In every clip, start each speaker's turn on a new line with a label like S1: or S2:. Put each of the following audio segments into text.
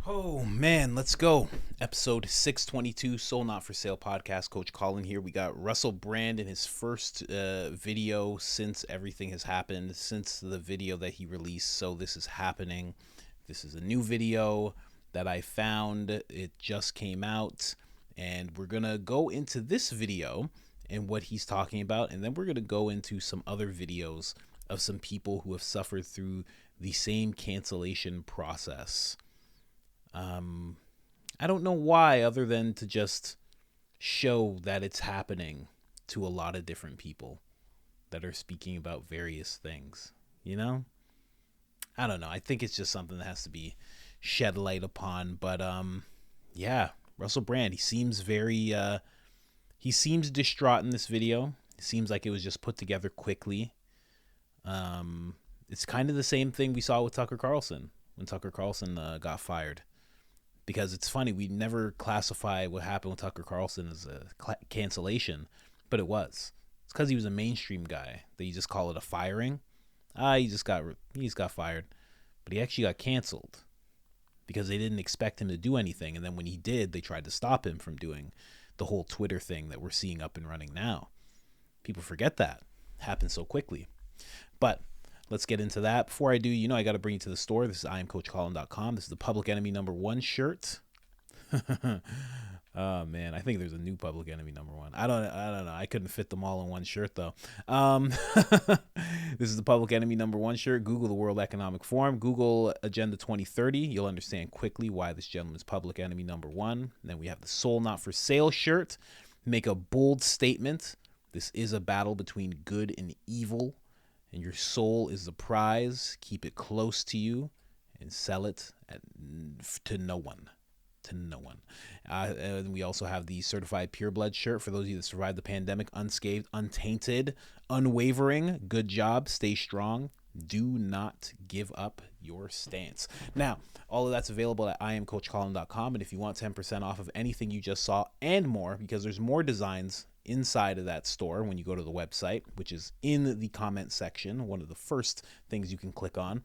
S1: Oh man, let's go. Episode 622, Soul Not For Sale podcast. Coach Colin here. We got Russell Brand in his first video since everything has happened, since the video that he released. So this is happening. This is a new video that I found. It just came out, and we're going to go into this video and what he's talking about, and then we're going to go into some other videos of some people who have suffered through the same cancellation process. I don't know why, other than to just show that it's happening to a lot of different people that are speaking about various things, you know? I don't know. I think it's just something that has to be shed light upon. But yeah, Russell Brand, he seems he seems distraught in this video. It seems like it was just put together quickly. It's kind of the same thing we saw with Tucker Carlson when Tucker Carlson got fired. Because it's funny, we never classify what happened with Tucker Carlson as a cancellation, but it was. It's because he was a mainstream guy that you just call it a firing. He just got fired, but he actually got canceled because they didn't expect him to do anything, and then when he did, they tried to stop him from doing the whole Twitter thing that we're seeing up and running now. People forget that it happened so quickly, but. Let's get into that. Before I do, I got to bring you to the store. This is IamCoachColin.com. This is the Public Enemy #1 shirt. Oh man, I think there's a new Public Enemy #1. I don't know. I couldn't fit them all in one shirt though. This is the Public Enemy #1 shirt. Google the World Economic Forum. Google Agenda 2030. You'll understand quickly why this gentleman's Public Enemy #1. And then we have the Soul Not For Sale shirt. Make a bold statement. This is a battle between good and evil. And your soul is the prize. Keep it close to you and sell it to no one. To no one. And we also have the Certified Pure Blood shirt for those of you that survived the pandemic unscathed, untainted, unwavering. Good job. Stay strong. Do not give up your stance. Now, all of that's available at IamCoachColin.com. And if you want 10% off of anything you just saw and more, because there's more designs inside of that store when you go to the website, which is in the comment section, one of the first things you can click on.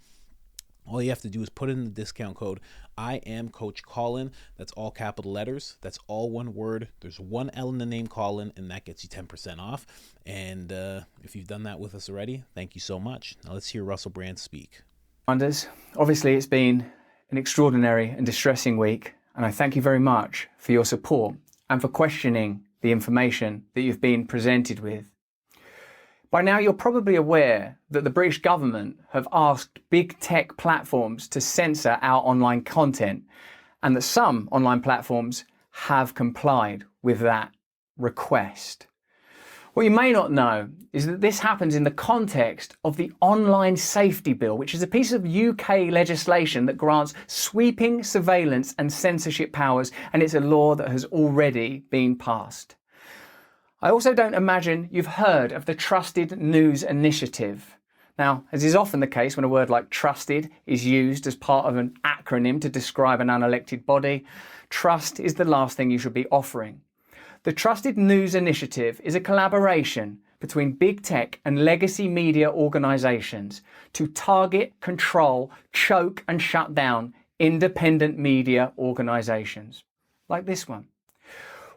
S1: All you have to do is put in the discount code I am Coach Colin. That's all capital letters. That's all one word. There's one L in the name Colin, and that gets you 10% off. And if you've done that with us already, thank you so much. Now let's hear Russell Brand speak.
S2: Obviously, it's been an extraordinary and distressing week, and I thank you very much for your support and for questioning the information that you've been presented with. By now, you're probably aware that the British government have asked big tech platforms to censor our online content, and that some online platforms have complied with that request. What you may not know is that this happens in the context of the Online Safety Bill, which is a piece of UK legislation that grants sweeping surveillance and censorship powers, and it's a law that has already been passed. I also don't imagine you've heard of the Trusted News Initiative. Now, as is often the case when a word like trusted is used as part of an acronym to describe an unelected body, trust is the last thing you should be offering. The Trusted News Initiative is a collaboration between big tech and legacy media organisations to target, control, choke and shut down independent media organisations, like this one.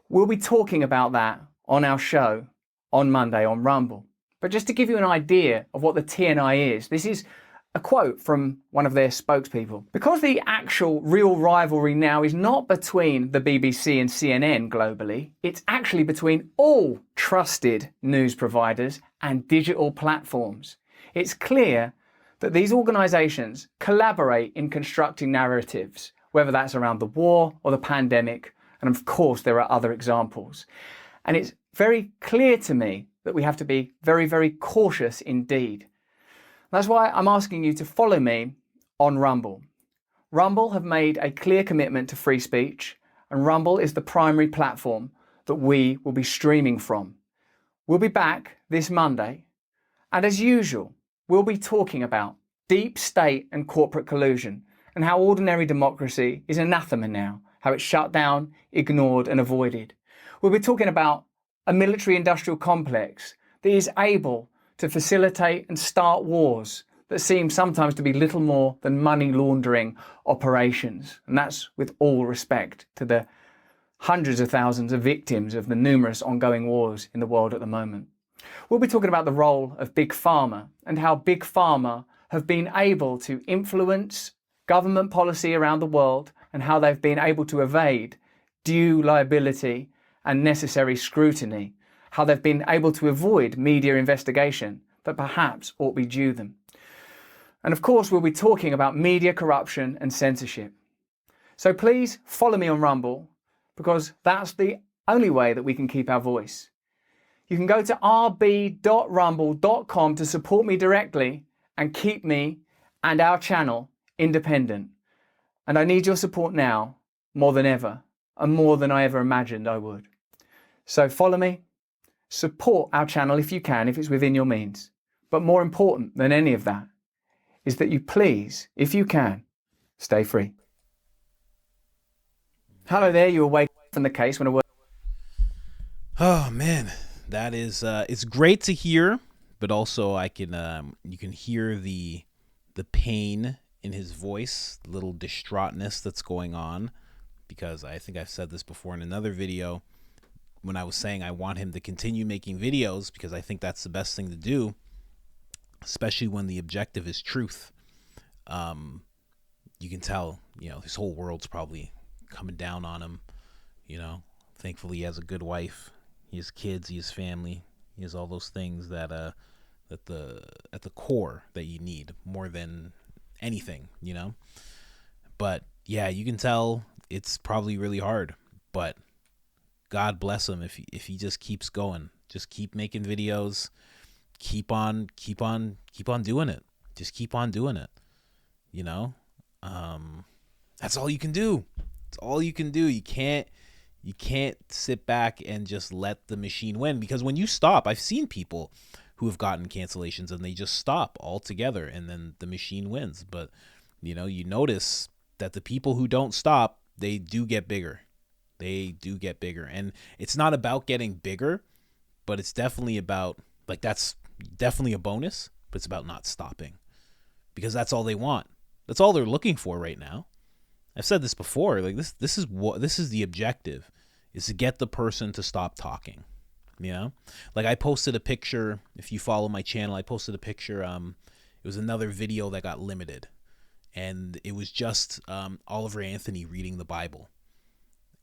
S2: We'll be talking about that on our show on Monday on Rumble. But just to give you an idea of what the TNI is, this is a quote from one of their spokespeople. Because the actual real rivalry now is not between the BBC and CNN globally, it's actually between all trusted news providers and digital platforms. It's clear that these organisations collaborate in constructing narratives, whether that's around the war or the pandemic, and of course there are other examples. And it's very clear to me that we have to be very, very cautious indeed. That's why I'm asking you to follow me on Rumble. Rumble have made a clear commitment to free speech, and Rumble is the primary platform that we will be streaming from. We'll be back this Monday, and as usual, we'll be talking about deep state and corporate collusion and how ordinary democracy is anathema now, how it's shut down, ignored and avoided. We'll be talking about a military industrial complex that is able to facilitate and start wars that seem sometimes to be little more than money laundering operations. And that's with all respect to the hundreds of thousands of victims of the numerous ongoing wars in the world at the moment. We'll be talking about the role of Big Pharma and how Big Pharma have been able to influence government policy around the world and how they've been able to evade due liability and necessary scrutiny, how they've been able to avoid media investigation that perhaps ought be due them. And of course, we'll be talking about media corruption and censorship. So please follow me on Rumble, because that's the only way that we can keep our voice. You can go to rb.rumble.com to support me directly and keep me and our channel independent. And I need your support now more than ever, and more than I ever imagined I would. So follow me, support our channel if you can, if it's within your means. But more important than any of that is that you please, if you can, stay free. Hello there, you awake from the case when I work.
S1: Oh man, that is it's great to hear, but also I can you can hear the pain in his voice, the little distraughtness that's going on, because I think I've said this before in another video when I was saying I want him to continue making videos because I think that's the best thing to do, especially when the objective is truth. You can tell, his whole world's probably coming down on him. Thankfully he has a good wife, he has kids, he has family, he has all those things that at the core that you need more than anything, But yeah, you can tell it's probably really hard, but God bless him if he just keeps going, just keep making videos, keep on doing it, just keep on doing it. That's all you can do. It's all you can do. You can't sit back and just let the machine win, because when you stop, I've seen people who have gotten cancellations and they just stop altogether and then the machine wins. But you notice that the people who don't stop, they do get bigger. They do get bigger. And it's not about getting bigger, but it's definitely about, that's definitely a bonus, but it's about not stopping, because that's all they want. That's all they're looking for right now. I've said this before, this is the objective, is to get the person to stop talking. I posted a picture, if you follow my channel, I posted a picture, it was another video that got limited, and it was just Oliver Anthony reading the Bible,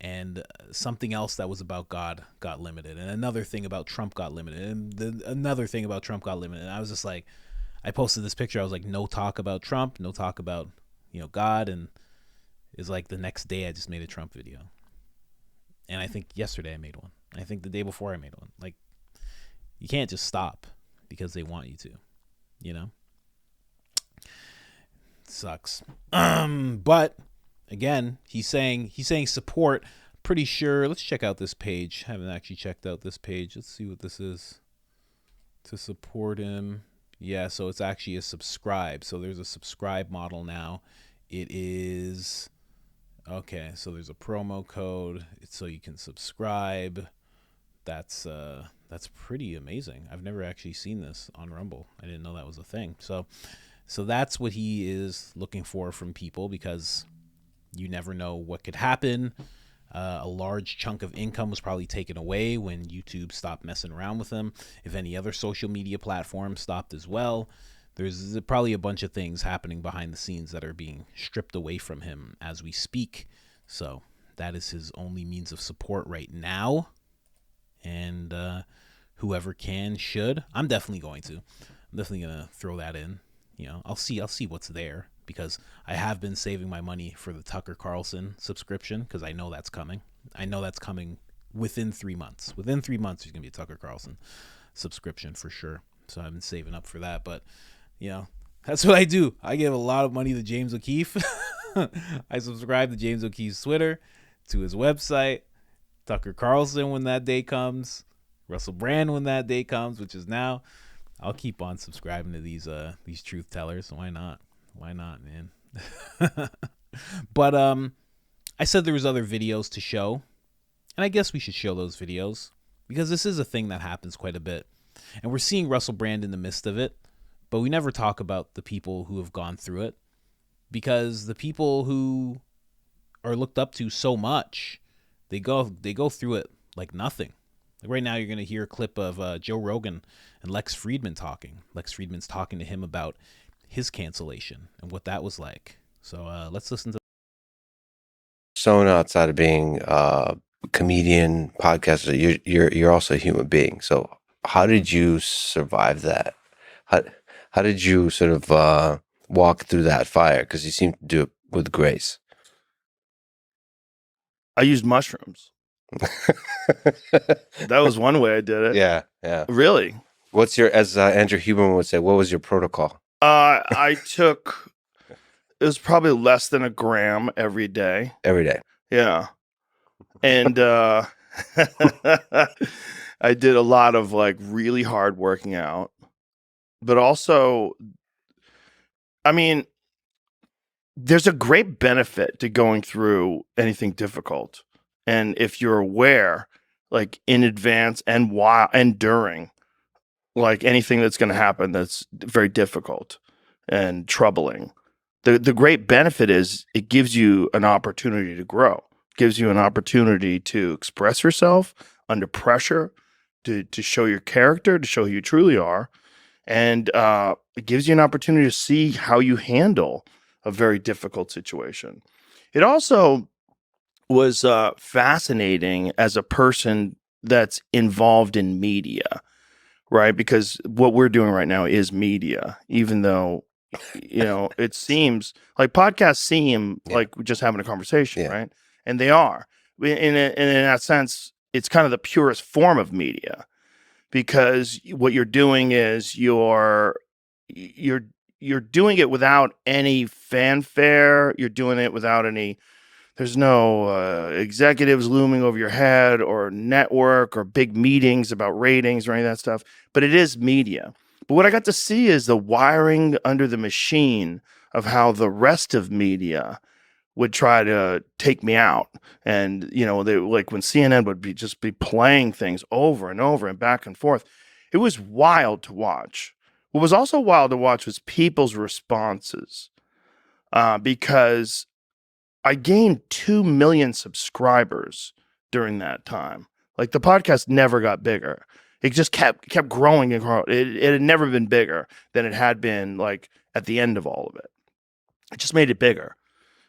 S1: and something else that was about God got limited, and another thing about Trump got limited, and another thing about Trump got limited. And I was just I posted this picture, I was like, no talk about Trump, no talk about God. And it's the next day I just made a Trump video, and I think yesterday I made one, I think the day before I made one. You can't just stop because they want you to, It sucks. But again, he's saying support. Pretty sure, let's check out this page. Haven't actually checked out this page. Let's see what this is to support him. Yeah, so it's actually a subscribe. So there's a subscribe model now. It is okay. So there's a promo code, so you can subscribe. That's pretty amazing. I've never actually seen this on Rumble. I didn't know that was a thing. So that's what he is looking for from people, because you never know what could happen. A large chunk of income was probably taken away when YouTube stopped messing around with him. If any other social media platform stopped as well, there's probably a bunch of things happening behind the scenes that are being stripped away from him as we speak. So that is his only means of support right now. And whoever can should. I'm definitely going to. I'm definitely going to throw that in. I'll see what's there, because I have been saving my money for the Tucker Carlson subscription, because I know that's coming. I know that's coming within 3 months. Within 3 months, there's going to be a Tucker Carlson subscription for sure. So I've been saving up for that. But, that's what I do. I give a lot of money to James O'Keefe. I subscribe to James O'Keefe's Twitter, to his website, Tucker Carlson when that day comes, Russell Brand when that day comes, which is now. I'll keep on subscribing to these truth tellers. Why not? Why not, man? But I said there was other videos to show, and I guess we should show those videos, because this is a thing that happens quite a bit, and we're seeing Russell Brand in the midst of it. but we never talk about the people who have gone through it, because the people who are looked up to so much, they go through it like nothing. Like right now, you're going to hear a clip of Joe Rogan and Lex Fridman talking. Lex Fridman's talking to him about his cancellation and what that was like. So let's listen to.
S3: So outside of being a comedian, podcaster, you're also a human being. So how did you survive that? How did you sort of walk through that fire? Because you seem to do it with grace.
S4: I used mushrooms. That was one way I did it.
S3: Yeah.
S4: Really?
S3: What's your, as Andrew Huberman would say, what was your protocol?
S4: I took, it was probably less than a gram every day.
S3: Every day.
S4: Yeah. And I did a lot of like really hard working out. But also, I mean, there's a great benefit to going through anything difficult. And if you're aware, like in advance and while and during, like anything that's going to happen that's very difficult and troubling, the great benefit is it gives you an opportunity to grow, gives you an opportunity to express yourself under pressure, to show your character, to show who you truly are. And it gives you an opportunity to see how you handle a very difficult situation. It also was fascinating as a person that's involved in media, right? Because what we're doing right now is media, even though, you know, it seems like podcasts seem like we're just having a conversation, right? And they are. In that sense, it's kind of the purest form of media, because what you're doing is you're doing it without any fanfare. You're doing it without any, there's no executives looming over your head or network or big meetings about ratings or any of that stuff. But it is media. But what I got to see is the wiring under the machine of how the rest of media would try to take me out. And, you know, they, like when CNN would just be playing things over and over and back and forth. It was wild to watch. What was also wild to watch was people's responses, because I gained 2 million subscribers during that time. Like the podcast never got bigger. It just kept growing and growing. It had never been bigger than it had been like at the end of all of it. It just made it bigger.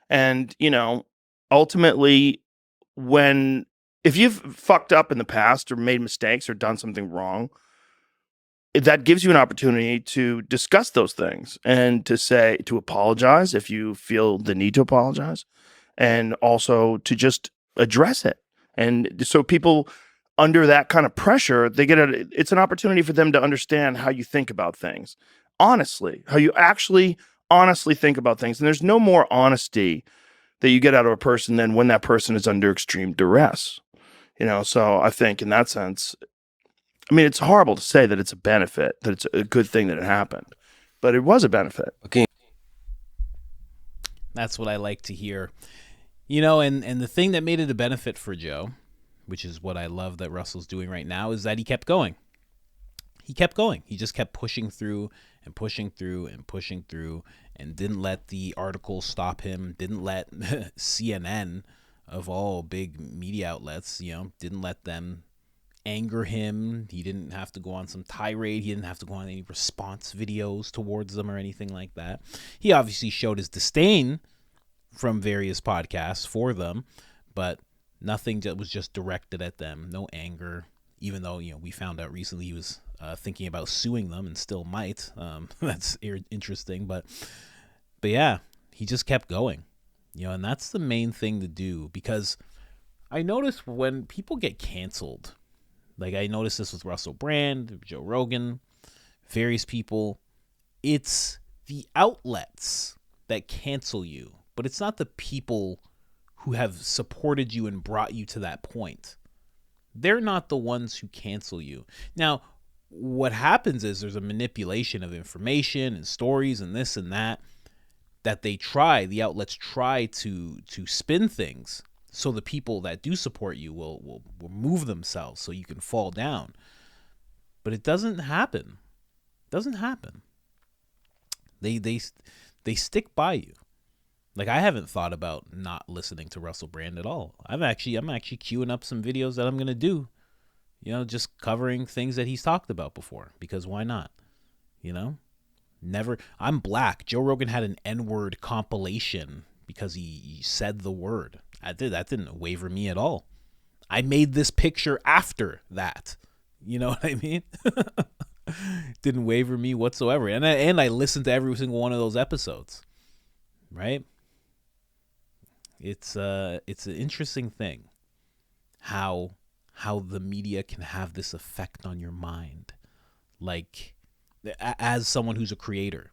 S4: And, you know, ultimately, if you've fucked up in the past or made mistakes or done something wrong, that gives you an opportunity to discuss those things and to apologize if you feel the need to apologize, and also to just address it. And so people under that kind of pressure, it's an opportunity for them to understand how you think about things. Honestly, how you actually honestly think about things. And there's no more honesty that you get out of a person than when that person is under extreme duress. You know, so I think in that sense, I mean, it's horrible to say that it's a benefit, that it's a good thing that it happened, but it was a benefit.
S3: Okay.
S1: That's what I like to hear. You know, and the thing that made it a benefit for Joe, which is what I love that Russell's doing right now, is that he kept going. He kept going. He just kept pushing through and pushing through and pushing through, and didn't let the articles stop him, didn't let CNN, of all big media outlets, you know, didn't let them anger him. He didn't have to go on some tirade. He didn't have to go on any response videos towards them or anything like that. He obviously showed his disdain from various podcasts for them, but nothing that was just directed at them. No anger, even though, you know, we found out recently he was thinking about suing them and still might. That's interesting, but yeah, he just kept going, you know, and that's the main thing to do, because I notice when people get canceled, like I noticed this with Russell Brand, Joe Rogan, various people, it's the outlets that cancel you, but it's not the people who have supported you and brought you to that point. They're not the ones who cancel you. Now, what happens is there's a manipulation of information and stories and this and that the outlets try to spin things so the people that do support you will move themselves so you can fall down. But it doesn't happen. It doesn't happen. They stick by you. Like, I haven't thought about not listening to Russell Brand at all. I'm actually queuing up some videos that I'm going to do, just covering things that he's talked about before, because why not? I'm black. Joe Rogan had an N-word compilation because he said the word. That didn't waver me at all. I made this picture after that. You know what I mean? Didn't waver me whatsoever. And I listened to every single one of those episodes. Right? It's an interesting thing how the media can have this effect on your mind, like, as someone who's a creator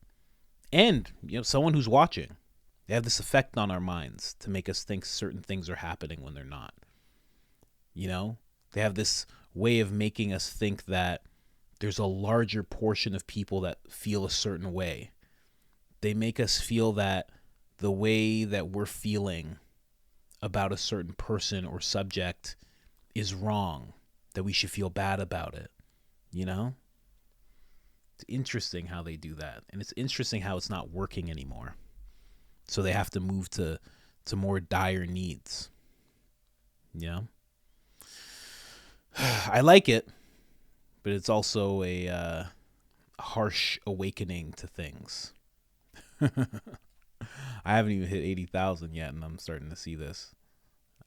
S1: and someone who's watching. They have this effect on our minds to make us think certain things are happening when they're not. They have this way of making us think that there's a larger portion of people that feel a certain way. They make us feel that the way that we're feeling about a certain person or subject is wrong, that we should feel bad about it. It's interesting how they do that. And it's interesting how it's not working anymore. So they have to move to more dire needs. I like it, but it's also a harsh awakening to things. I haven't even hit 80,000 yet, and I'm starting to see this.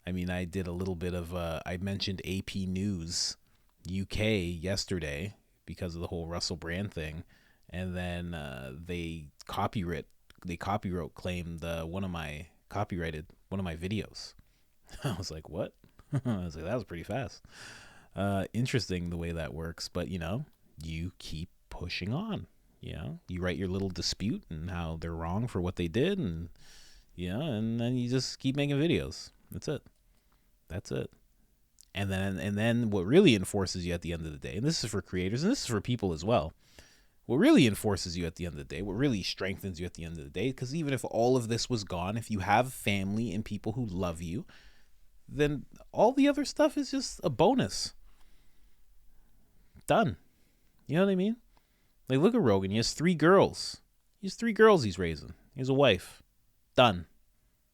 S1: I mean, I did a little bit of, I mentioned AP News UK yesterday because of the whole Russell Brand thing. And then they copyright claimed one of my videos. I was like, what? I was like, that was pretty fast. Interesting the way that works, but you keep pushing on. You write your little dispute and how they're wrong for what they did, and and then you just keep making videos. That's it. And then what really enforces you at the end of the day, and this is for creators and this is for people as well, what really enforces you at the end of the day, what really strengthens you at the end of the day, because even if all of this was gone, if you have family and people who love you, then all the other stuff is just a bonus. Done. You know what I mean? Like, look at Rogan. He has 3 girls. He's raising. He has a wife. Done.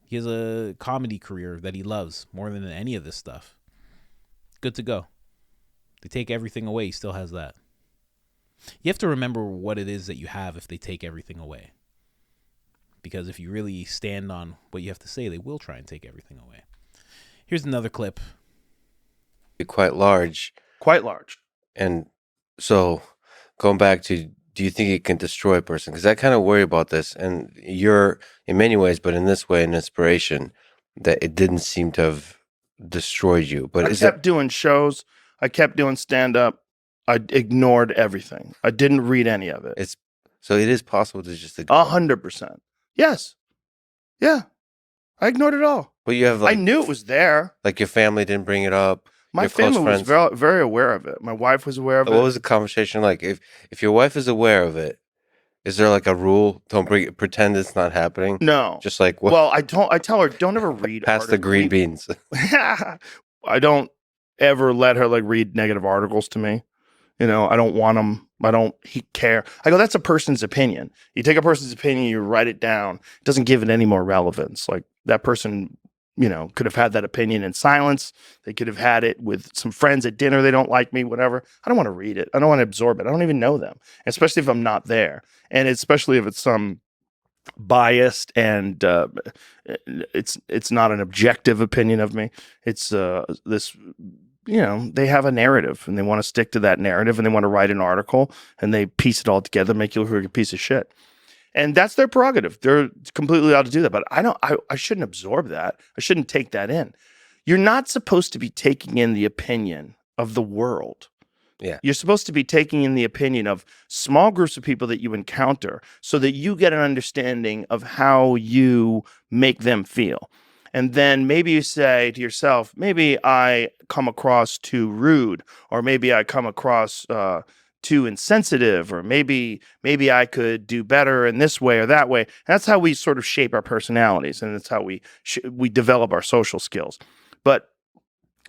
S1: He has a comedy career that he loves more than any of this stuff. Good to go. They take everything away. He still has that. You have to remember what it is that you have if they take everything away. Because if you really stand on what you have to say, they will try and take everything away. Here's another clip.
S3: Quite large. And so, going back to, do you think it can destroy a person? Because I kind of worry about this. And you're, in many ways, but in this way, an inspiration that it didn't seem to have destroyed you. But
S4: I kept doing shows. I kept doing stand-up. I ignored everything. I didn't read any of it.
S3: So it is possible to just ignore.
S4: 100%. Yes. Yeah. I ignored it all.
S3: But you have,
S4: I knew it was there.
S3: Like, your family didn't bring it up.
S4: My family was very, very aware of it. My wife was aware of it.
S3: What was the conversation like? If your wife is aware of it, is there like a rule? Don't pretend it's not happening.
S4: No.
S3: Just like what?
S4: Well, I tell her, don't ever read.
S3: Pass the green beans.
S4: I don't ever let her read negative articles to me. I don't want them. I don't care. I go, that's a person's opinion. You take a person's opinion, you write it down. It doesn't give it any more relevance. Like, that person, could have had that opinion in silence. They could have had it with some friends at dinner. They don't like me, whatever. I don't want to read it. I don't want to absorb it. I don't even know them, especially if I'm not there. And especially if it's some biased and it's not an objective opinion of me. It's this, they have a narrative and they want to stick to that narrative and they want to write an article and they piece it all together, make you look like a piece of shit. And that's their prerogative. They're completely allowed to do that. But I shouldn't absorb that. I shouldn't take that in. You're not supposed to be taking in the opinion of the world.
S3: Yeah.
S4: You're supposed to be taking in the opinion of small groups of people that you encounter so that you get an understanding of how you make them feel. And then maybe you say to yourself, maybe I come across too rude, or maybe I come across too insensitive, or maybe I could do better in this way or that way. And that's how we sort of shape our personalities, and that's how we develop our social skills. But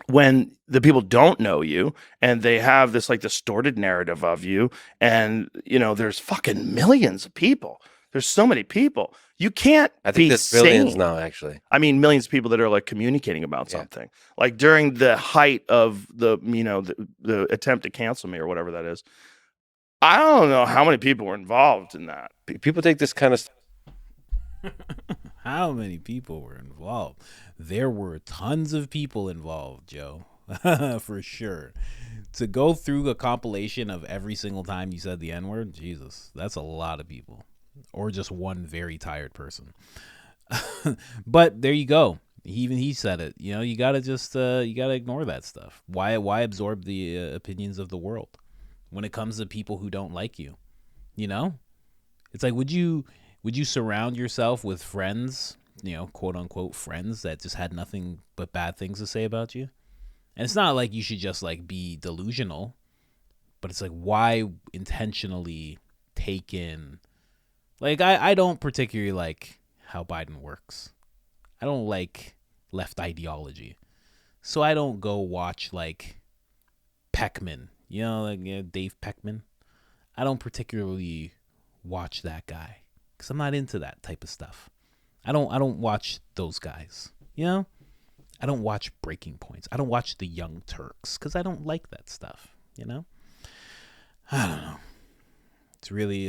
S4: when the people don't know you and they have this distorted narrative of you, and there's fucking millions of people. There's so many people. You can't
S3: I think
S4: be
S3: there's billions
S4: sane.
S3: now, actually.
S4: I mean, millions of people that are like communicating about something. Like during the height of the attempt to cancel me or whatever that is. I don't know how many people were involved in that.
S3: People take this kind of stuff.
S1: How many people were involved? There were tons of people involved, Joe. For sure. To go through a compilation of every single time you said the N-word, Jesus, that's a lot of people. Or just one very tired person. But there you go. Even he said it. You know, you gotta just you gotta ignore that stuff. Why absorb the opinions of the world when it comes to people who don't like you? You know, it's like, would you surround yourself with friends, you know, quote unquote friends that just had nothing but bad things to say about you? And it's not like you should just like be delusional, but it's like, why intentionally take in, like, I don't particularly like how Biden works. I don't like left ideology. So I don't go watch like Peckman, you know, like Dave Peckman. I don't particularly watch that guy because I'm not into that type of stuff. I don't watch those guys, you know? I don't watch Breaking Points. I don't watch the Young Turks because I don't like that stuff, you know? I don't know. It's really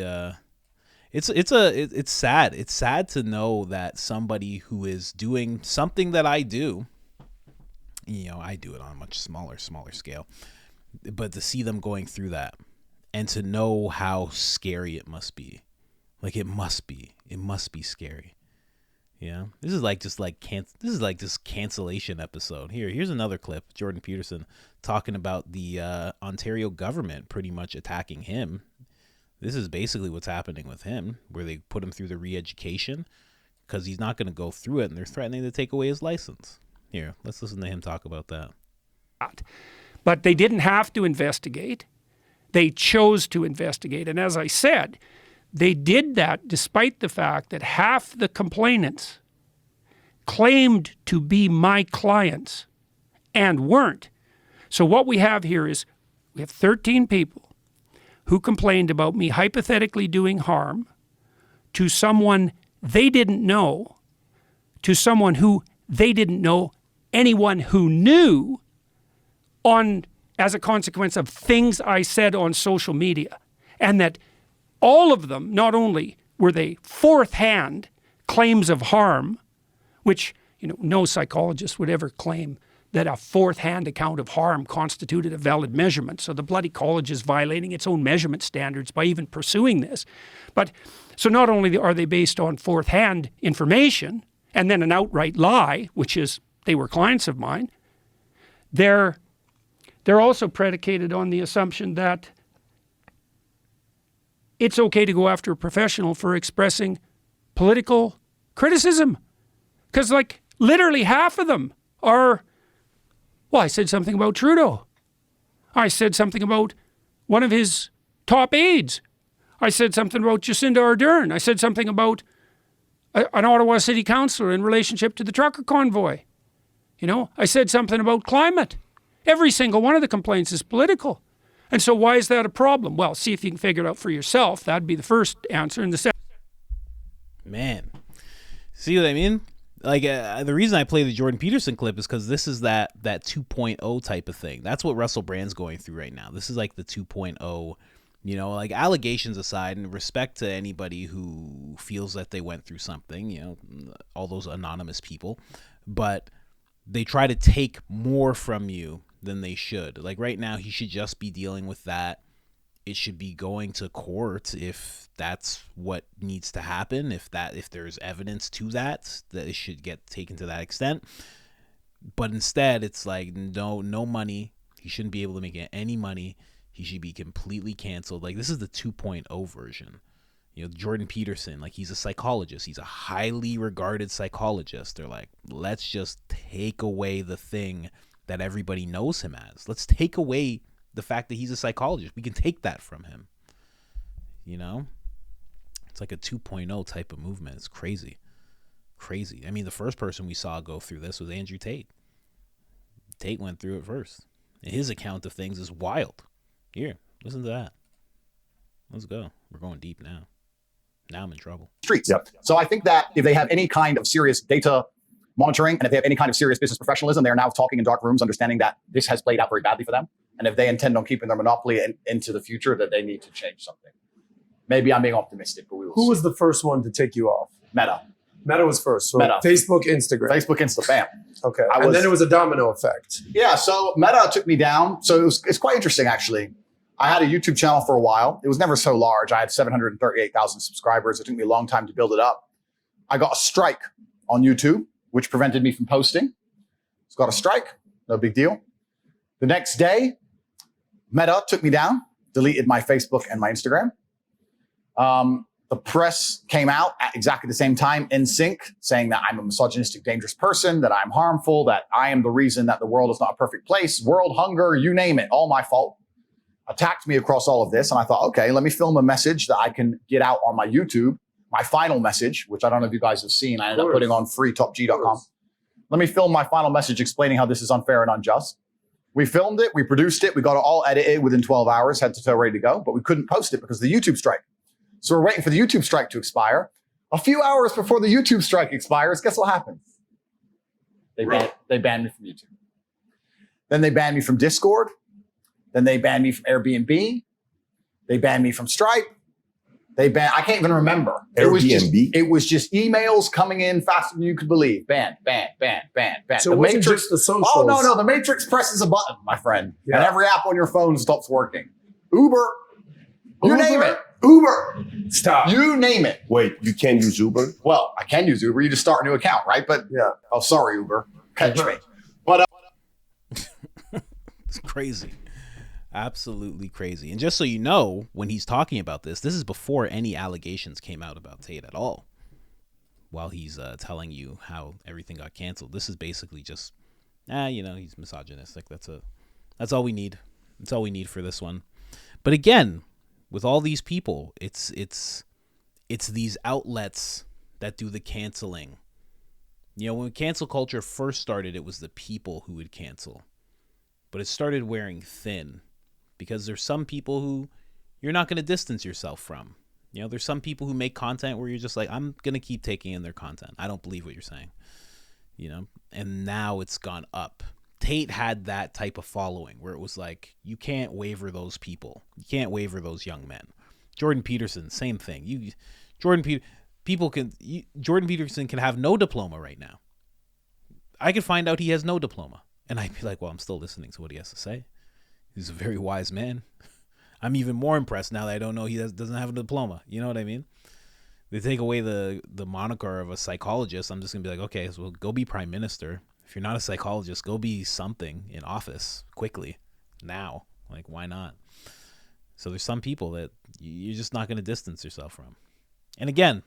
S1: it's sad. It's sad to know that somebody who is doing something that I do, you know, I do it on a much smaller scale, but to see them going through that and to know how scary it must be. Like it must be scary. Yeah, this is like just cancellation episode. Here's another clip. Jordan Peterson talking about the Ontario government pretty much attacking him. This is basically what's happening with him, where they put him through the re-education because he's not going to go through it, and they're threatening to take away his license. Here, let's listen to him talk about that.
S5: But they didn't have to investigate. They chose to investigate. And as I said, they did that despite the fact that half the complainants claimed to be my clients and weren't. So what we have here is we have 13 people who complained about me hypothetically doing harm to someone they didn't know, to someone who they didn't know, anyone who knew, as a consequence of things I said on social media. And that all of them, not only were they fourth-hand claims of harm, which, you know, no psychologist would ever claim that a fourth-hand account of harm constituted a valid measurement. So the bloody college is violating its own measurement standards by even pursuing this. But so not only are they based on fourth-hand information and then an outright lie, which is they were clients of mine, they're also predicated on the assumption that it's okay to go after a professional for expressing political criticism. Because like literally half of them are, well, I said something about Trudeau. I said something about one of his top aides. I said something about Jacinda Ardern. I said something about an Ottawa city councillor in relationship to the trucker convoy. You know, I said something about climate. Every single one of the complaints is political. And so why is that a problem? Well, see if you can figure it out for yourself. That'd be the first answer. And the second.
S1: Man, see what I mean? Like the reason I play the Jordan Peterson clip is because this is that 2.0 type of thing. That's what Russell Brand's going through right now. This is like the 2.0, you know, like allegations aside, and respect to anybody who feels that they went through something, you know, all those anonymous people, but they try to take more from you than they should. Like right now, he should just be dealing with that. It should be going to court if that's what needs to happen. If there's evidence to that it should get taken to that extent. But instead, it's like no money. He shouldn't be able to make any money. He should be completely canceled. Like this is the 2.0 version. You know, Jordan Peterson, like he's a psychologist. He's a highly regarded psychologist. They're like, let's just take away the thing that everybody knows him as. Let's take away the fact that he's a psychologist. We can take that from him. You know? It's like a 2.0 type of movement. It's crazy. Crazy. I mean, the first person we saw go through this was Andrew Tate. Tate went through it first. And his account of things is wild. Here, listen to that. Let's go. We're going deep now. Now I'm in trouble.
S6: Streets. Yep. So I think that if they have any kind of serious data monitoring and if they have any kind of serious business professionalism, they are now talking in dark rooms, understanding that this has played out very badly for them. And if they intend on keeping their monopoly into the future, that they need to change something. Maybe I'm being optimistic, but we will
S7: Who
S6: see.
S7: was the first one to take you off?
S6: Meta.
S7: Meta was first. So
S6: Meta.
S7: Facebook, Instagram.
S6: Facebook, Insta, bam.
S7: Okay. And then it was a domino effect.
S6: Yeah, so Meta took me down. So it's quite interesting, actually. I had a YouTube channel for a while. It was never so large. I had 738,000 subscribers. It took me a long time to build it up. I got a strike on YouTube, which prevented me from posting. It's got a strike, no big deal. The next day, Meta took me down, deleted my Facebook and my Instagram. The press came out at exactly the same time in sync, saying that I'm a misogynistic, dangerous person, that I'm harmful, that I am the reason that the world is not a perfect place, world hunger, you name it, all my fault. Attacked me across all of this. And I thought, okay, let me film a message that I can get out on my YouTube, my final message, which I don't know if you guys have seen. I ended up putting on freetopg.com. Let me film my final message explaining how this is unfair and unjust. We filmed it, we produced it, we got it all edited within 12 hours, head to toe ready to go, but we couldn't post it because of the YouTube strike. So we're waiting for the YouTube strike to expire. A few hours before the YouTube strike expires, guess what happens? They banned me from YouTube. Then they banned me from Discord. Then they banned me from Airbnb. They banned me from Stripe. I can't even remember.
S8: Airbnb?
S6: It was just emails coming in faster than you could believe. Ban.
S7: So it wasn't just the socials.
S6: Oh, no. The Matrix presses a button, my friend. Yeah. And every app on your phone stops working. Uber. You name it. Uber.
S7: Stop.
S6: You name it.
S8: Wait, you can't use Uber?
S6: Well, I can use Uber. You just start a new account, right? But
S7: yeah.
S6: Oh, sorry, Uber. Catch me. But
S1: it's crazy. Absolutely crazy. And just so you know, when he's talking about this is before any allegations came out about Tate at all. While he's telling you how everything got canceled, this is basically just, he's misogynistic. That's all we need. That's all we need for this one. But again, with all these people, it's these outlets that do the canceling. When cancel culture first started, it was the people who would cancel. But it started wearing thin because there's some people who you're not going to distance yourself from. There's some people who make content where you're just like, I'm going to keep taking in their content. I don't believe what you're saying. And now it's gone up. Tate had that type of following where it was like, you can't waver those people. You can't waver those young men. Jordan Peterson, same thing. Jordan Peterson can have no diploma right now. I could find out he has no diploma. And I'd be like, well, I'm still listening to what he has to say. He's a very wise man. I'm even more impressed now that I don't know he doesn't have a diploma. You know what I mean? They take away the moniker of a psychologist. I'm just going to be like, okay, so go be prime minister. If you're not a psychologist, go be something in office quickly now. Like, why not? So there's some people that you're just not going to distance yourself from. And again,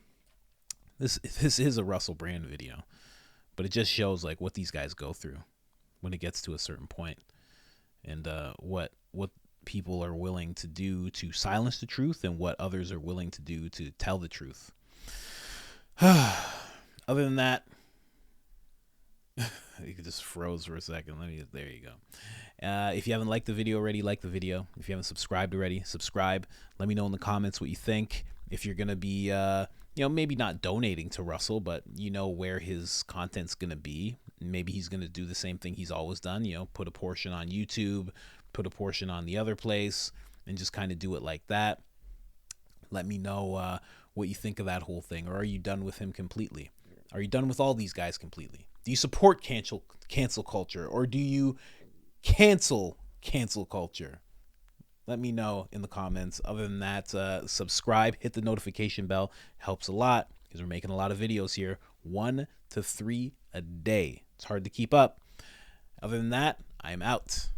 S1: this is a Russell Brand video, but it just shows like what these guys go through when it gets to a certain point, and what people are willing to do to silence the truth and what others are willing to do to tell the truth. Other than that, you just froze for a second. There you go. If you haven't liked the video already, like the video. If you haven't subscribed already, subscribe. Let me know in the comments what you think. If you're going to be, maybe not donating to Russell, but where his content's going to be. Maybe he's going to do the same thing he's always done, put a portion on YouTube, put a portion on the other place, and just kind of do it like that. Let me know what you think of that whole thing. Or are you done with him completely? Are you done with all these guys completely? Do you support cancel culture, or do you cancel culture? Let me know in the comments. Other than that, subscribe, hit the notification bell. Helps a lot because we're making a lot of videos here. 1 to 3 a day. It's hard to keep up. Other than that, I'm out.